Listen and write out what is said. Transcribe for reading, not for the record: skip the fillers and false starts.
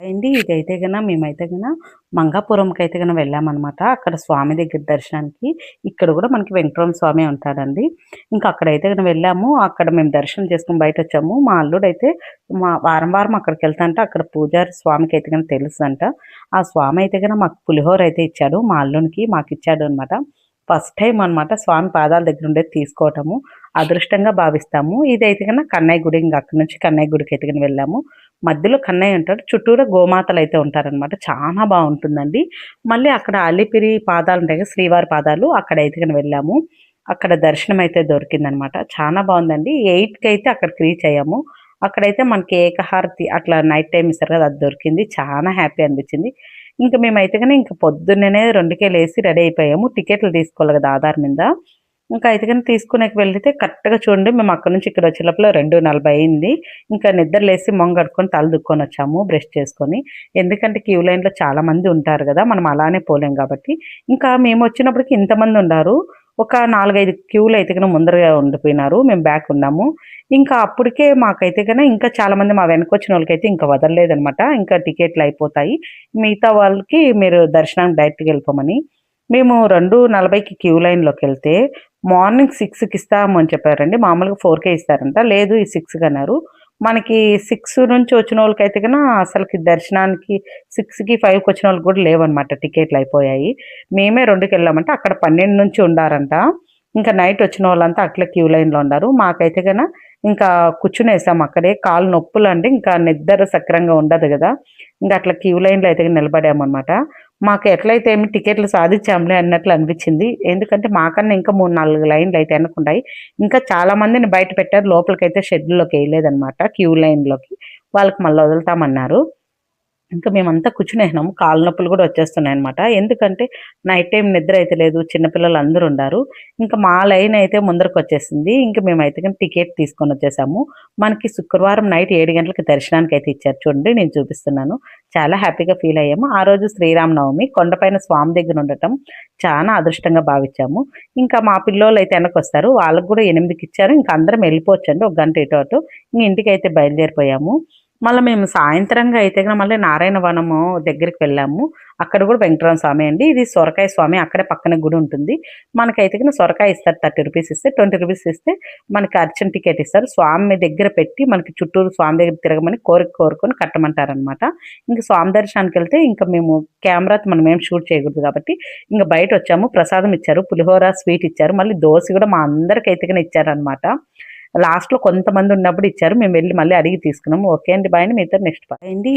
అండి ఇదైతే మేమైతే మంగాపురంకైతే వెళ్ళామనమాట. అక్కడ స్వామి దగ్గర దర్శనానికి. ఇక్కడ గూడా మనకి వెంకటరమణ స్వామి ఉంటాడండి. ఇంకా అక్కడైతే వెళ్ళాము. అక్కడ మేము దర్శనం చేసుకొని బయటొచ్చాము. మా అల్లుడైతే వారం అక్కడికెళ్తాంట. అక్కడ పూజారి స్వామికైతే తెలుసంట. ఆ స్వామి అయితే మాకు పులిహోర అయితే ఇచ్చాడు. మా అల్లునికి మాకిచ్చాడు అనమాట. ఫస్ట్ టైమ్ అనమాట స్వామి పాదాల దగ్గర ఉండేది తీసుకోవటము. అదృష్టంగా భావిస్తాము. ఇదైతే కన్నయ్య గుడి. ఇంక అక్కడి నుంచి కన్నయ్య గుడికైతే వెళ్ళాము. మధ్యలో కన్నయ్య ఉంటాడు. చుట్టూరా గోమాతలైతే ఉంటారనమాట. చాలా బావుంటుందండి. మళ్ళీ అక్కడ అలిపిరి పాదాలుంటాయి కదా! శ్రీవారి పాదాలు అక్కడైతే వెళ్ళాము. అక్కడ దర్శనం అయితే దొరికిందనమాట. చాలా బావుందండి. 8కి అయితే అక్కడికి రీచ్ అయ్యాము. అక్కడైతే మనకి ఏకహారతి అట్లా నైట్ టైమ్ ఇస్తారు కదా! అది దొరికింది. చాలా హ్యాపీ అనిపించింది. ఇంక మేమైతే ఇంక పొద్దున్నే 2కే లేసి రెడీ అయిపోయాము. టికెట్లు తీసుకోవాలి కదా! ఆధార్ మీద. ఇంకా అయితే తీసుకునేకి వెళ్తే కరెక్ట్‌గా చూడండి మేము అక్కడి నుంచి ఇక్కడ వచ్చే లోపల 2:40 అయింది. ఇంకా నిద్ర లేసి మొహం కడుక్కొని తల దుక్కొని వచ్చాము బ్రష్ చేసుకొని. ఎందుకంటే క్యూ లైన్‌లో చాలా మంది ఉంటారు గదా! మనం అలానే పోలేం కాబట్టి. ఇంకా మేము వచ్చినప్పటికి ఇంతమంది ఉన్నారు. ఒక 4, 5 క్యూలు అయితే ముందరగా ఉండిపోయినారు. మేము బ్యాక్ ఉన్నాము. ఇంకా అప్పటికే మాకైతే ఇంకా చాలా మంది మా వెనకొచ్చినోళ్ళకైతే ఇంకా వదలలేదనమాట. ఇంకా టికెట్లు అయిపోతాయి. మిగతా వాళ్ళకి మీరు దర్శనానికి డైరెక్ట్‌గా వెళ్ళిపోమని. మేము 2:40కి క్యూ లైన్‌లోకెళ్తే మార్నింగ్ 6కి ఇస్తాము అని చెప్పారండి. మామూలుగా 4కే ఇస్తారంట. లేదు ఈ 6కి అన్నారు. మనకి 6 నుంచి వచ్చినోళ్ళకైతే అసలకి దర్శనానికి 6కి, 5కి వచ్చినోళ్ళకి కూడా లేవనమాట. టికెట్లు అయిపోయాయి. మేమే 2కెళ్ళామంటే అక్కడ 12 నుంచి ఉండారంట. ఇంకా నైట్ వచ్చినోళ్ళంతా అట్లే క్యూ లైన్‌లో ఉన్నారు. మాకైతే ఇంకా కూర్చునేసాం అక్కడే. కాళ్ళు నొప్పులండి. ఇంకా నిద్ర సక్రంగా ఉండదు గదా! ఇంక అట్లా క్యూ లైన్‌లో అయితే నిలబడామనమాట. మాకు ఎట్లయితే ఏమి టికెట్లు సాధించాంలే అన్నట్లు అనిపించింది. ఎందుకంటే మాకన్నా ఇంకా 3, 4 లైన్‌లయితే ఎనకుండాయి. ఇంకా చాలా మందిని బయట పెట్టారు. లోపలికైతే షెడ్‌లోకి ఎయలేదనమాట. క్యూ లైన్‌లోకి. వాళ్ళకి మళ్ళీ వదులుతామన్నారు. ఇంకా మేమంతా కూర్చునేసినాము. కాళ్ళ నొప్పులు గూడా వచ్చేస్తున్నాయనమాట. ఎందుకంటే నైట్ టైమ్ నిద్ర అయితే లేదు. చిన్న పిల్లలందరూ ఉండారు. ఇంకా మా లైన్ అయితే ముందరకొచ్చేసింది. ఇంక మేమైతే టికెట్ తీసుకొనొచ్చేసాము. మనకి శుక్రవారం నైట్ 7 గంటలకి దర్శనానికైతే ఇచ్చారు చూడండి. నేను చూపిస్తున్నాను. చాలా హ్యాపీగా ఫీల్ అయ్యాము. ఆ రోజు శ్రీరామనవమి. కొండపైన స్వామి దగ్గర ఉండటం చానా అదృష్టంగా భావించాము. ఇంకా మా పిల్లోళ్ళైతే ఎనకొస్తారు. వాళ్ళకి గూడా 8కి ఇచ్చారు. ఇంక అందరం ఎళ్ళిపోవచ్చండి. ఒక గంట ఇటు అటు. ఇంక ఇంటికైతే బయలుదేరిపోయాము. మళ్ళా మేము సాయంత్రంగా అయితే మళ్ళీ నారాయణ వనము దగ్గరికి వెళ్ళాము. అక్కడ గూడా వెంకటరమణ స్వామి అండి. ఇది సొరకాయ స్వామి అక్కడే పక్కన గుడి ఉంటుంది. మనకైతే సొరకాయ ఇస్తారు. 30 రూపీస్ ఇస్తే, 20 రూపీస్ ఇస్తే మనకి అర్చన టికెట్ ఇస్తారు. స్వామి దగ్గర పెట్టి మనకి చుట్టూరు స్వామి దగ్గర తిరగమని కోరుకొని కట్టమంటారనమాట. ఇంక స్వామి దర్శనానికెళ్తే ఇంక మేము కెమెరాతో మనమేం షూట్ చేయకూడదు కాబట్టి ఇంక బయటొచ్చాము. ప్రసాదం ఇచ్చారు. పులిహోర, స్వీట్ ఇచ్చారు. మళ్ళీ దోస గూడా మా అందరికైతే ఇచ్చారనమాట. లాస్ట్‌లో కొంతమంది ఉన్నప్పుడు ఇచ్చారు. మేము వెళ్లి మళ్ళీ అడిగి తీసుకున్నాము. ఓకే అండి. బాయ్ అండి. మీతో నెక్స్ట్ బాయ్ అండి.